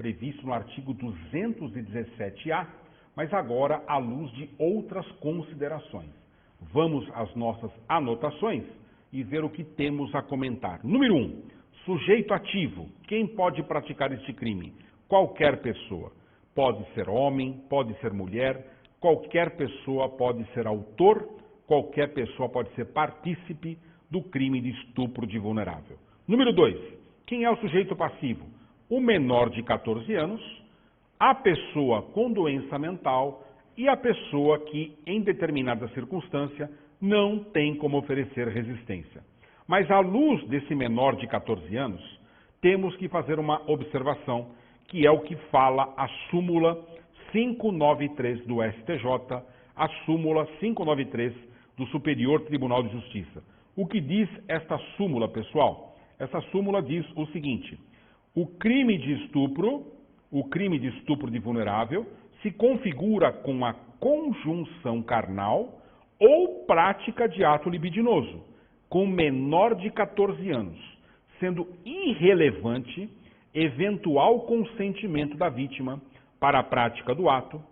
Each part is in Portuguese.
previsto no artigo 217-A, mas agora à luz de outras considerações. Vamos às nossas anotações e ver o que temos a comentar. Número 1. Sujeito ativo. Quem pode praticar este crime? Qualquer pessoa. Pode ser homem, pode ser mulher, qualquer pessoa pode ser autor, qualquer pessoa pode ser partícipe do crime de estupro de vulnerável. Número 2. Quem é o sujeito passivo? O menor de 14 anos, a pessoa com doença mental e a pessoa que, em determinada circunstância, não tem como oferecer resistência. Mas, à luz desse menor de 14 anos, temos que fazer uma observação, que é o que fala a súmula 593 do STJ, a súmula 593 do Superior Tribunal de Justiça. O que diz esta súmula, pessoal? Essa súmula diz o seguinte: o crime de estupro de vulnerável se configura com a conjunção carnal ou prática de ato libidinoso, com menor de 14 anos, sendo irrelevante eventual consentimento da vítima para a prática do ato,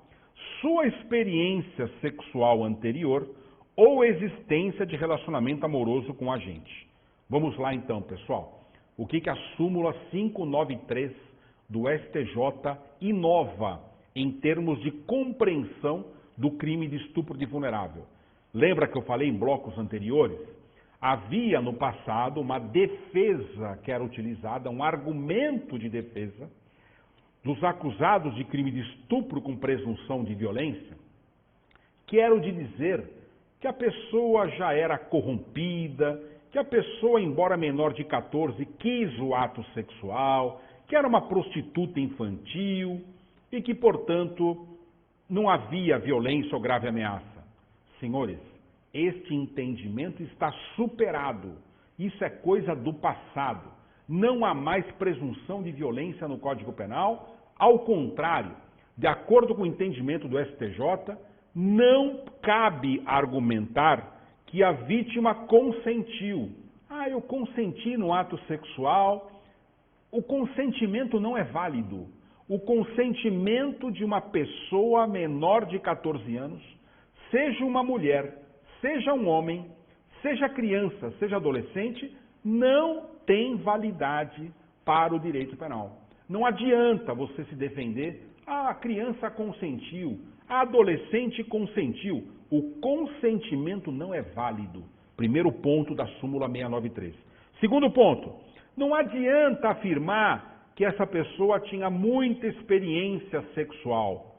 sua experiência sexual anterior ou existência de relacionamento amoroso com o agente. Vamos lá então, pessoal. O que a súmula 593 do STJ inova em termos de compreensão do crime de estupro de vulnerável? Lembra que eu falei em blocos anteriores? Havia no passado uma defesa que era utilizada, um argumento de defesa dos acusados de crime de estupro com presunção de violência, que era o de dizer que a pessoa já era corrompida, que a pessoa, embora menor de 14, quis o ato sexual, que era uma prostituta infantil e que, portanto, não havia violência ou grave ameaça. Senhores, este entendimento está superado. Isso é coisa do passado. Não há mais presunção de violência no Código Penal. Ao contrário, de acordo com o entendimento do STJ, não cabe argumentar que a vítima consentiu. Eu consenti no ato sexual. O consentimento não é válido. O consentimento de uma pessoa menor de 14 anos, seja uma mulher, seja um homem, seja criança, seja adolescente, não tem validade para o direito penal. Não adianta você se defender, a criança consentiu, a adolescente consentiu. O consentimento não é válido. Primeiro ponto da súmula 693. Segundo ponto, não adianta afirmar que essa pessoa tinha muita experiência sexual.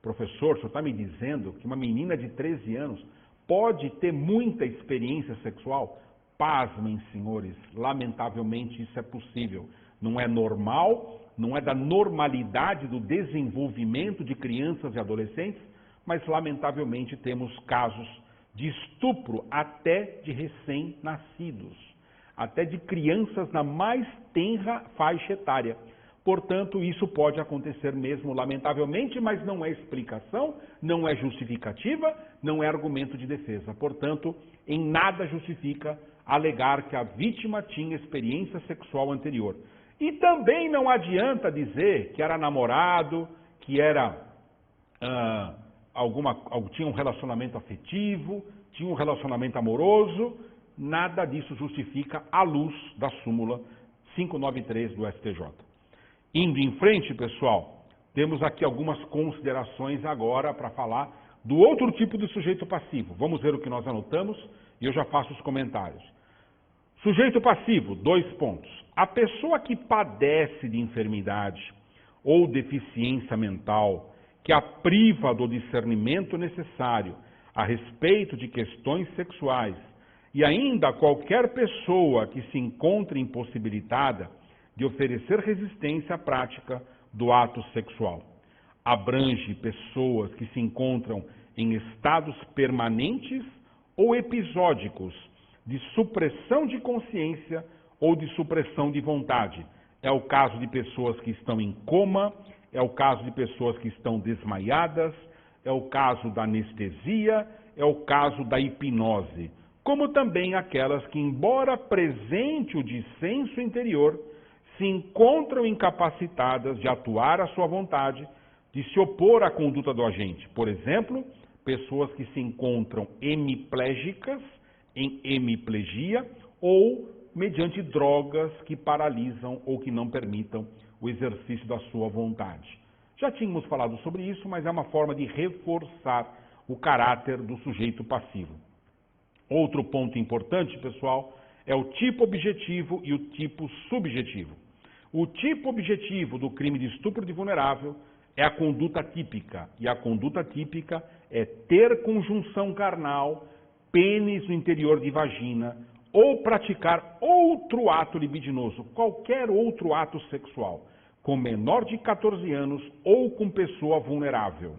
Professor, o senhor está me dizendo que uma menina de 13 anos pode ter muita experiência sexual? Pasmem, senhores, lamentavelmente isso é possível. Não é normal, não é da normalidade do desenvolvimento de crianças e adolescentes, mas lamentavelmente temos casos de estupro até de recém-nascidos, até de crianças na mais tenra faixa etária. Portanto, isso pode acontecer mesmo, lamentavelmente, mas não é explicação, não é justificativa, não é argumento de defesa. Portanto, em nada justifica alegar que a vítima tinha experiência sexual anterior. E também não adianta dizer que era namorado, que era tinha um relacionamento afetivo, tinha um relacionamento amoroso. Nada disso justifica à luz da súmula 593 do STJ. Indo em frente, pessoal, temos aqui algumas considerações agora para falar do outro tipo de sujeito passivo. Vamos ver o que nós anotamos e eu já faço os comentários. Sujeito passivo, 2 pontos. A pessoa que padece de enfermidade ou deficiência mental que a priva do discernimento necessário a respeito de questões sexuais e ainda qualquer pessoa que se encontre impossibilitada de oferecer resistência à prática do ato sexual. Abrange pessoas que se encontram em estados permanentes ou episódicos de supressão de consciência ou de supressão de vontade. É o caso de pessoas que estão em coma, é o caso de pessoas que estão desmaiadas, é o caso da anestesia, é o caso da hipnose, como também aquelas que, embora presente o dissenso interior, se encontram incapacitadas de atuar à sua vontade, de se opor à conduta do agente. Por exemplo, pessoas que se encontram hemiplégicas, em hemiplegia, ou mediante drogas que paralisam ou que não permitam o exercício da sua vontade. Já tínhamos falado sobre isso, mas é uma forma de reforçar o caráter do sujeito passivo. Outro ponto importante, pessoal, é o tipo objetivo e o tipo subjetivo. O tipo objetivo do crime de estupro de vulnerável é a conduta típica, e a conduta típica é ter conjunção carnal, pênis no interior de vagina, ou praticar outro ato libidinoso, qualquer outro ato sexual, com menor de 14 anos ou com pessoa vulnerável.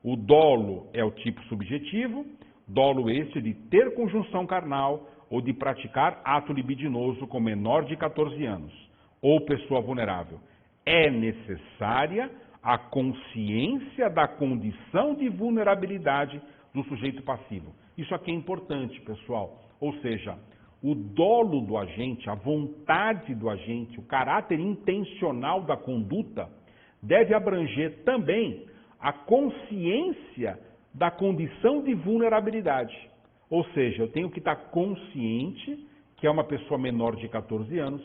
O dolo é o tipo subjetivo, dolo este de ter conjunção carnal ou de praticar ato libidinoso com menor de 14 anos ou pessoa vulnerável. É necessária a consciência da condição de vulnerabilidade do sujeito passivo. Isso aqui é importante, pessoal. Ou seja, o dolo do agente, a vontade do agente, o caráter intencional da conduta deve abranger também a consciência da condição de vulnerabilidade. Ou seja, eu tenho que estar consciente que é uma pessoa menor de 14 anos,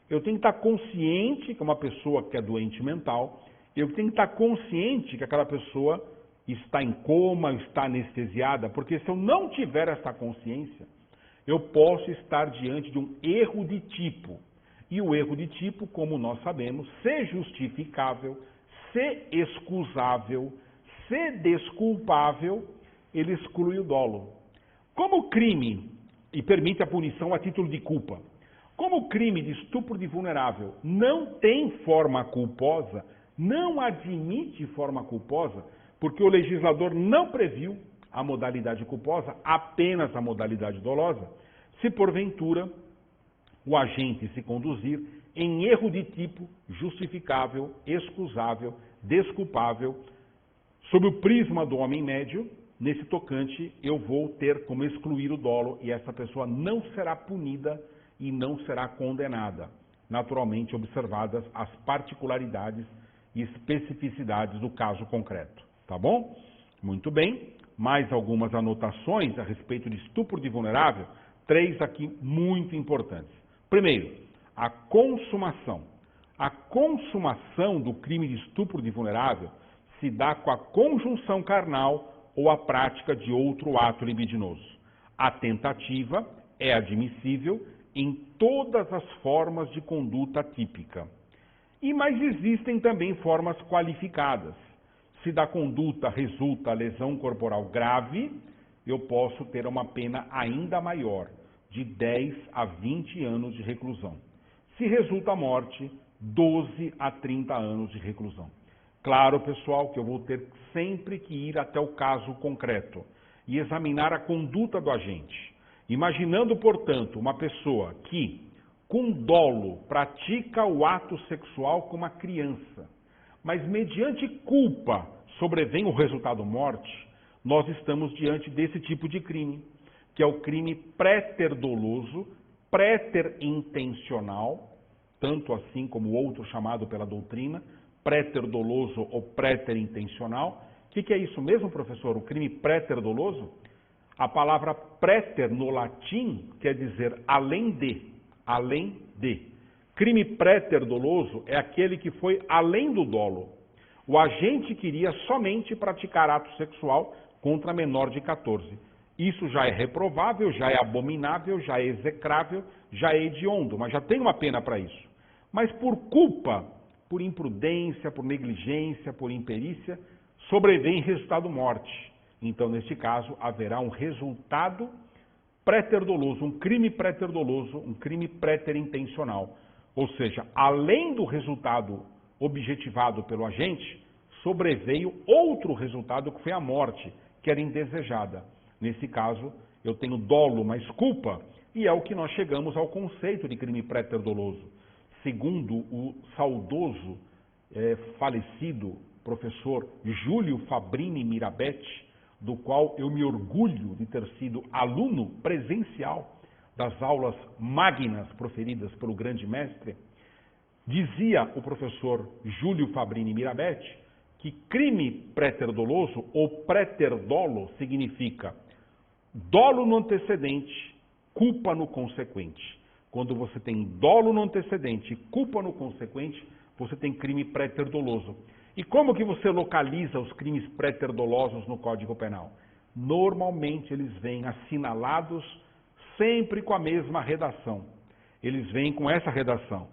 eu tenho que estar consciente que é uma pessoa que é doente mental, eu tenho que estar consciente que aquela pessoa está em coma, está anestesiada, porque se eu não tiver essa consciência, eu posso estar diante de um erro de tipo. E o erro de tipo, como nós sabemos, se justificável, se excusável, se desculpável, ele exclui o dolo. Como crime, e permite a punição a título de culpa, como o crime de estupro de vulnerável não tem forma culposa, não admite forma culposa, porque o legislador não previu a modalidade culposa, apenas a modalidade dolosa, se porventura o agente se conduzir em erro de tipo justificável, excusável, desculpável, sob o prisma do homem médio, nesse tocante eu vou ter como excluir o dolo e essa pessoa não será punida e não será condenada, naturalmente observadas as particularidades e especificidades do caso concreto. Tá bom? Muito bem. Mais algumas anotações a respeito de estupro de vulnerável, 3 aqui muito importantes. Primeiro, a consumação. A consumação do crime de estupro de vulnerável se dá com a conjunção carnal ou a prática de outro ato libidinoso. A tentativa é admissível em todas as formas de conduta típica. Mas existem também formas qualificadas. Se da conduta resulta lesão corporal grave, eu posso ter uma pena ainda maior, de 10 a 20 anos de reclusão. Se resulta morte, 12 a 30 anos de reclusão. Claro, pessoal, que eu vou ter sempre que ir até o caso concreto e examinar a conduta do agente. Imaginando, portanto, uma pessoa que, com dolo, pratica o ato sexual com uma criança, mas mediante culpa sobrevém o resultado morte, nós estamos diante desse tipo de crime, que é o crime préter-doloso, préter-intencional, tanto assim como o outro chamado pela doutrina, préter-doloso ou préter-intencional. O que é isso mesmo, professor? O crime préter-doloso? A palavra préter no latim quer dizer além de, além de. Crime préter-doloso é aquele que foi além do dolo. O agente queria somente praticar ato sexual contra menor de 14. Isso já é reprovável, já é abominável, já é execrável, já é hediondo, mas já tem uma pena para isso. Mas por culpa, por imprudência, por negligência, por imperícia, sobrevém resultado morte. Então, neste caso, haverá um resultado préter-doloso, um crime préter-doloso, um crime préter-intencional. Ou seja, além do resultado objetivado pelo agente, sobreveio outro resultado que foi a morte, que era indesejada. Nesse caso, eu tenho dolo mais culpa, e é o que nós chegamos ao conceito de crime préter-doloso. Segundo o saudoso, falecido professor Júlio Fabrini Mirabete, do qual eu me orgulho de ter sido aluno presencial das aulas magnas proferidas pelo grande mestre, Dizia o professor Júlio Fabrini Mirabete que crime préter-doloso ou préter-dolo significa dolo no antecedente, culpa no consequente. Quando você tem dolo no antecedente e culpa no consequente, você tem crime préter-doloso. E como que você localiza os crimes préter-dolosos no Código Penal? Normalmente eles vêm assinalados sempre com a mesma redação. Eles vêm com essa redação.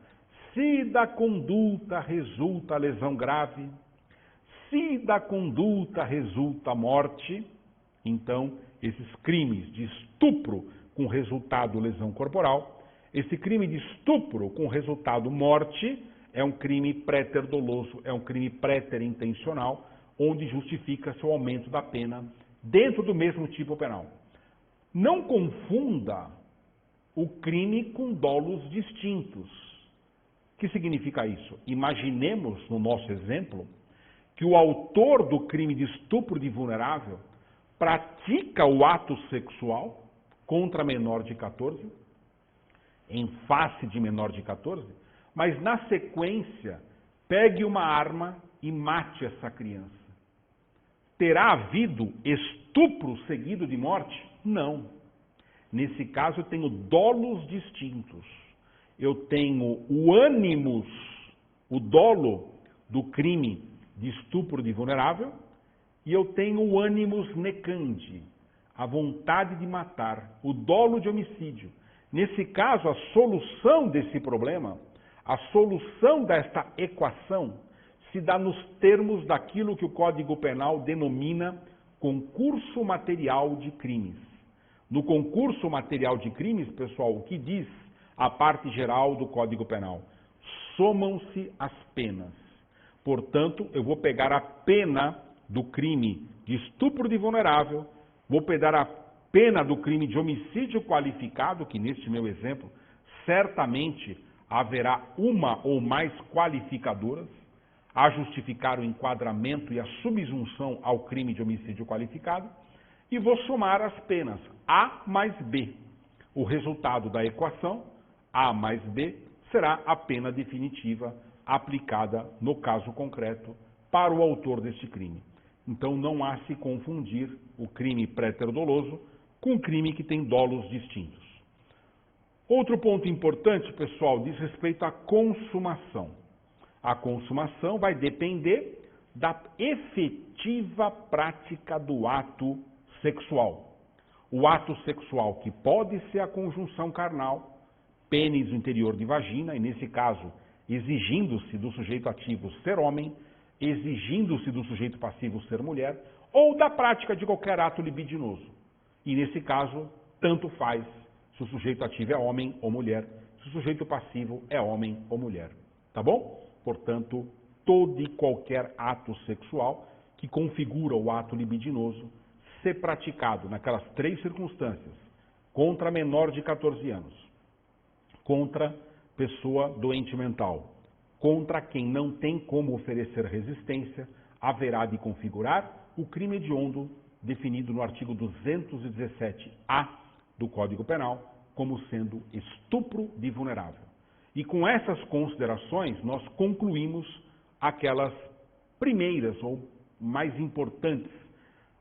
Se da conduta resulta lesão grave, se da conduta resulta morte, então esses crimes de estupro com resultado lesão corporal, esse crime de estupro com resultado morte é um crime préter-doloso, é um crime préter-intencional, onde justifica-se o aumento da pena dentro do mesmo tipo penal. Não confunda o crime com dolos distintos. O que significa isso? Imaginemos, no nosso exemplo, que o autor do crime de estupro de vulnerável pratica o ato sexual contra menor de 14, em face de menor de 14, mas na sequência pegue uma arma e mate essa criança. Terá havido estupro seguido de morte? Não. Nesse caso eu tenho dolos distintos. Eu tenho o ânimos, o dolo do crime de estupro de vulnerável, e eu tenho o ânimos necandi, a vontade de matar, o dolo de homicídio. Nesse caso, a solução desse problema, a solução desta equação, se dá nos termos daquilo que o Código Penal denomina concurso material de crimes. No concurso material de crimes, pessoal, o que diz a parte geral do Código Penal? Somam-se as penas. Portanto, eu vou pegar a pena do crime de estupro de vulnerável, vou pegar a pena do crime de homicídio qualificado, que neste meu exemplo, certamente haverá uma ou mais qualificadoras a justificar o enquadramento e a subsunção ao crime de homicídio qualificado, e vou somar as penas A mais B. O resultado da equação, A mais B, será a pena definitiva aplicada no caso concreto para o autor deste crime. Então não há se confundir o crime préter-doloso com um crime que tem dolos distintos. Outro ponto importante, pessoal, diz respeito à consumação. A consumação vai depender da efetiva prática do ato sexual. O ato sexual que pode ser a conjunção carnal, pênis no interior de vagina, e nesse caso, exigindo-se do sujeito ativo ser homem, exigindo-se do sujeito passivo ser mulher, ou da prática de qualquer ato libidinoso. E nesse caso, tanto faz se o sujeito ativo é homem ou mulher, se o sujeito passivo é homem ou mulher. Tá bom? Portanto, todo e qualquer ato sexual que configura o ato libidinoso ser praticado naquelas três circunstâncias, contra menor de 14 anos, contra pessoa doente mental, contra quem não tem como oferecer resistência, haverá de configurar o crime hediondo definido no artigo 217-A do Código Penal como sendo estupro de vulnerável. E com essas considerações, nós concluímos aquelas primeiras ou mais importantes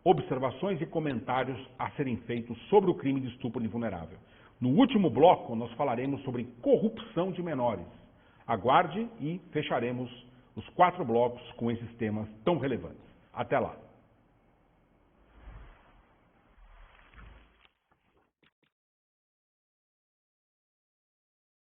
observações e comentários a serem feitos sobre o crime de estupro de vulnerável. No último bloco, nós falaremos sobre corrupção de menores. Aguarde e fecharemos os 4 blocos com esses temas tão relevantes. Até lá!